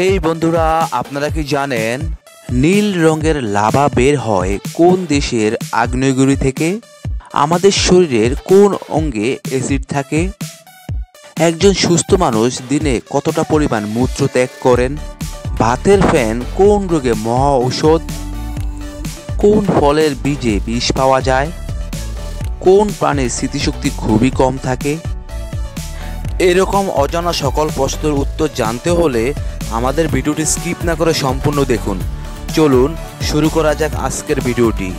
এই বন্ধুরা, আপনারা কি জানেন নীল রঙের লাভা বের হয় কোন দেশের আগ্নেয়গিরি থেকে? আমাদের শরীরের কোন অঙ্গে অ্যাসিড থাকে? একজন সুস্থ মানুষ দিনে কতটা পরিমাণ মূত্র ত্যাগ করেন? ভাতের ফ্যান কোন রোগে মহা ঔষধ? কোন ফলের বীজে বিষ পাওয়া যায়? কোন প্রাণীর স্মৃতিশক্তি খুবই কম থাকে? এরকম অজানা সকল প্রশ্নের উত্তর জানতে হলে আমাদের ভিডিওটি স্কিপ না করে সম্পূর্ণ দেখুন। চলুন শুরু করা যাক আজকের ভিডিওটি।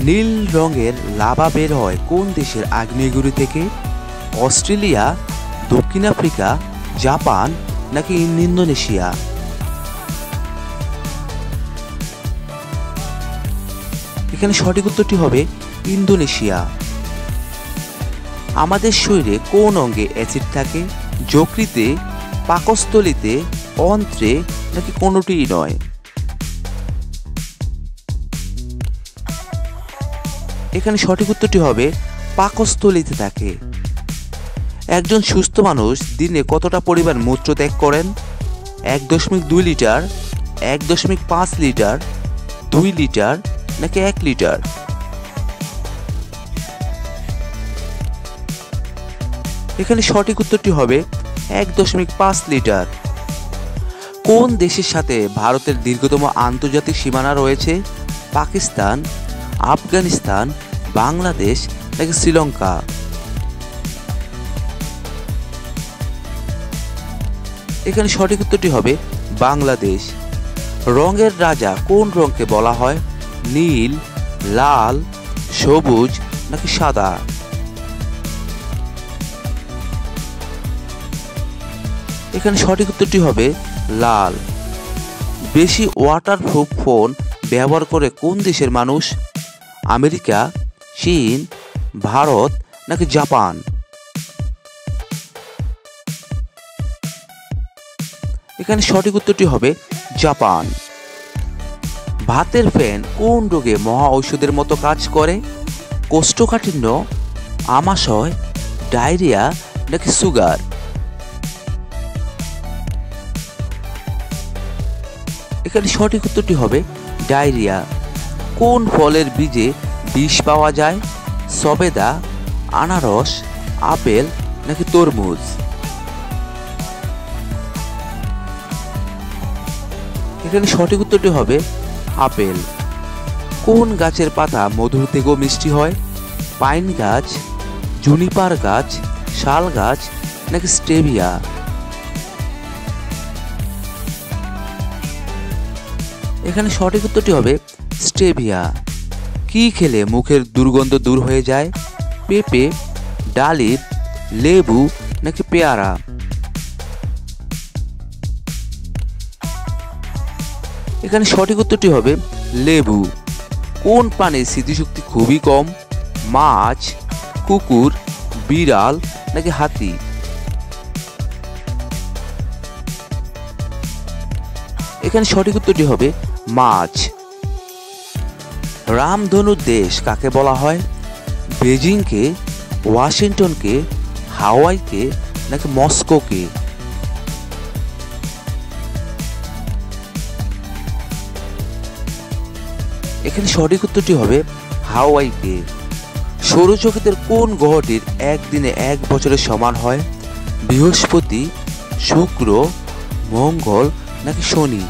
নীল রঙের লাভা বের হয় কোন দেশের আগ্নেয়গিরি থেকে? অস্ট্রেলিয়া, দক্ষিণ আফ্রিকা, জাপান নাকি ইন্দোনেশিয়া? এখানে সঠিক উত্তরটি হবে ইন্দোনেশিয়া। আমাদের শরীরে কোন অঙ্গে অ্যাসিড থাকে? যকৃতে, পাকস্থলীতে, অন্ত্রে নাকি কোনোটিই নয়? এখানে সঠিক উত্তরটি হবে পাকস্থলীতে থাকে। একজন সুস্থ মানুষ দিনে কতটা পরিমাণ মূত্র ত্যাগ করেন? 1.2 লিটার, 1.5 লিটার, 2 লিটার নাকি 1 লিটার? এখানে সঠিক উত্তরটি হবে 1.5 লিটার। কোন দেশের সাথে ভারতের দীর্ঘতম আন্তর্জাতিক সীমানা রয়েছে? পাকিস্তান, আফগানিস্তান, বাংলাদেশ নাকি শ্রীলঙ্কা? এখানে সঠিক উত্তরটি হবে বাংলাদেশ। রঙের রাজা কোন রঙকে বলা হয়? নীল, লাল, সবুজ নাকি সাদা? এখানে সঠিক উত্তরটি হবে লাল। বেশি ওয়াটারপ্রুফ ফোন ব্যবহার করে কোন দেশের মানুষ? আমেরিকা, চীন, ভারত নাকি জাপান? এখানে সঠিক উত্তরটি হবে জাপান। ভাতের ফ্যান কোন রোগে মহা ঔষধের মতো কাজ করে? কোষ্ঠকাঠিন্য, আমাশয়, ডায়রিয়া নাকি সুগার? এখানে সঠিক উত্তরটি হবে ডায়রিয়া। কোন ফলের বীজে বিষ পাওয়া যায়? সবেদা, আনারস, আপেল নাকি তরমুজ? এখানে সঠিক উত্তরটি হবে আপেল। কোন গাছের পাতা মধুর থেকেও মিষ্টি হয়? পাইন গাছ, জুনিপার গাছ, শাল গাছ নাকি স্টেভিয়া? এখানে সঠিক উত্তরটি হবে স্টেভিয়া। কি খেলে মুখের দুর্গন্ধ দূর হয়ে যায়? পেঁপে, ডালিম, লেবু নাকি পেয়ারা? এখানে সঠিক উত্তরটি হবে লেবু। কোন প্রাণীর স্মৃতিশক্তি খুবই কম? মাছ, কুকুর, বিড়াল নাকি হাতি? এখানে সঠিক উত্তরটি হবে মাছ। রামধনুর দেশ কাকে বলা হয়? বেজিংকে, ওয়াশিংটনকে, হাওয়াইকে নাকি মস্কোকে? এখানে সঠিক উত্তরটি হবে হাওয়াইকে। সৌরজগতের কোন গ্রহটির একদিনে 1 বছরের সমান হয়? বৃহস্পতি, শুক্র, মঙ্গল নাকি শনি?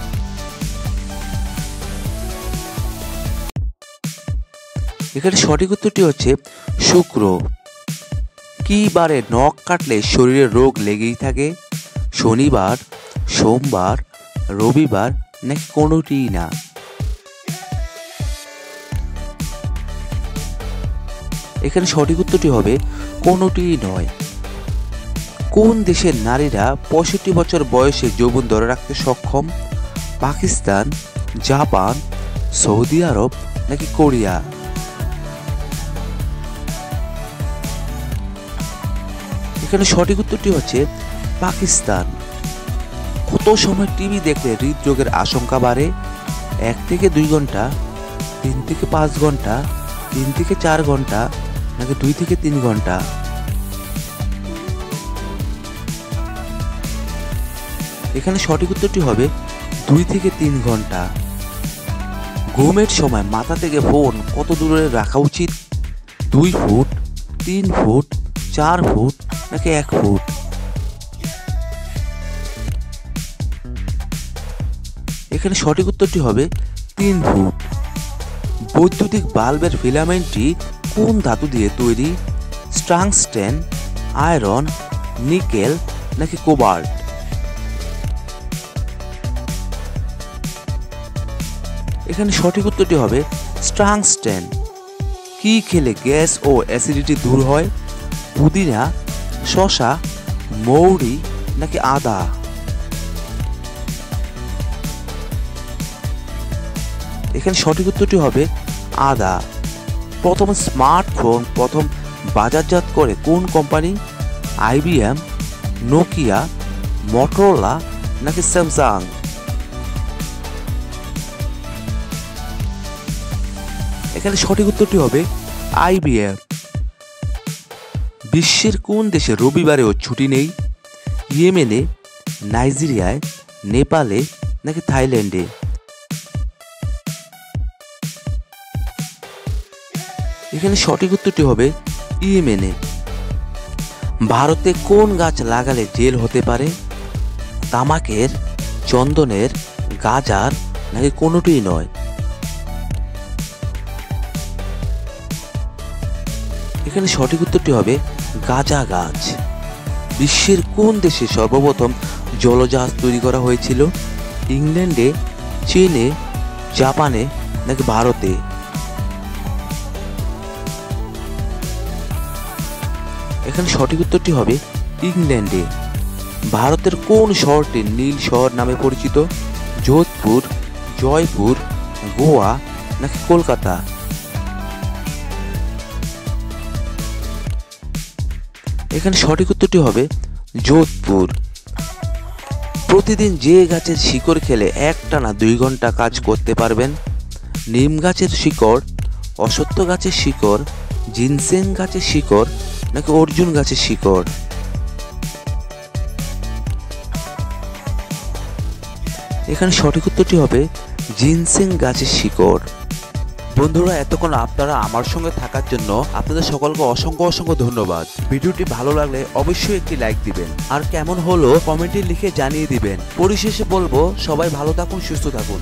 এখানে সঠিক উত্তরটি হচ্ছে শুক্র। কি বারে নখ কাটলে শরীরে রোগ লেগেই থাকে? শনিবার, সোমবার, রবিবার নাকি কোনোটিই না? এখানে সঠিক উত্তরটি হবে কোনোটিই নয়। কোন দেশের নারীরা 65 বছর বয়সে যৌবন ধরে রাখতে সক্ষম? পাকিস্তান, জাপান, সৌদি আরব নাকি কোরিয়া? এখানে সঠিক উত্তরটি হচ্ছে পাকিস্তান। কত সময় টিভি দেখলে হৃদরোগের আশঙ্কা বাড়ে? 1 থেকে 2 ঘন্টা, 3 থেকে 5 ঘন্টা, 3 থেকে 4 ঘন্টা নাকি 2 থেকে 3 ঘন্টা? এখানে সঠিক উত্তরটি হবে 2 থেকে 3 ঘন্টা। ঘুমের সময় মাথা থেকে ফোন কত দূরে রাখা উচিত? 2 ফুট, 3 ফুট, 4 ফুট নাকি 1 ফুট? এখানে সঠিক উত্তরটি হবে 3 ফুট। বৈদ্যুতিক বাল্বের ফিলামেন্টটি কোন ধাতু দিয়ে তৈরি? টাংস্টেন, আয়রন, নিকেল নাকি কোবাল্ট? এখানে সঠিক উত্তরটি হবে টাংস্টেন। কি খেলে গ্যাস ও অ্যাসিডিটি দূর হয়? পুদিনা, শসা, মৌরি নাকি আদা? এখানে সঠিক উত্তরটি হবে আদা। প্রথম স্মার্টফোন বাজারজাত করে কোন কোম্পানি? IBM, নোকিয়া, মটোরোলা নাকি স্যামসাং? এখানে সঠিক উত্তরটি হবে IBM। বিশ্বের কোন দেশে রবিবারেও ছুটি নেই? ইয়েমেনে, নাইজেরিয়ায়, নেপালে নাকি থাইল্যান্ডে? এখানে সঠিক উত্তরটি হবে ইয়েমেনে। ভারতে কোন গাছ লাগালে জেল হতে পারে? তামাকের, চন্দনের, গাঁজার নাকি কোনোটিই নয়? এখানে সঠিক উত্তরটি হবে গাঁজা গাছ। বিশ্বের কোন দেশে সর্বপ্রথম জলজাহাজ তৈরি করা হয়েছিল? ইংল্যান্ডে, চীনে, জাপানে নাকি ভারতে? এখানে সঠিক উত্তরটি হবে ইংল্যান্ডে। ভারতের কোন শহরটি নীল শহর নামে পরিচিত? যোধপুর, জয়পুর, গোয়া নাকি কলকাতা? এখানে সঠিক উত্তরটি হবে যোধপুর। প্রতিদিন যে গাছের শিকড় খেলে একটানা 2 ঘন্টা কাজ করতে পারবেন? নিম গাছের শিকড়, অশ্বত্থ গাছের শিকড়, জিনসেং গাছের শিকড় নাকি অর্জুন গাছের শিকড়? এখানে সঠিক উত্তরটি হবে জিনসেং গাছের শিকড়। বন্ধুরা, এতক্ষণ আপনারা আমার সঙ্গে থাকার জন্য আপনাদের সকলকে অসংখ্য অসংখ্য ধন্যবাদ। ভিডিওটি ভালো লাগলে অবশ্যই একটি লাইক দিবেন, আর কেমন হলো কমেন্টে লিখে জানিয়ে দিবেন। পরিশেষে বলবো, সবাই ভালো থাকুন, সুস্থ থাকুন।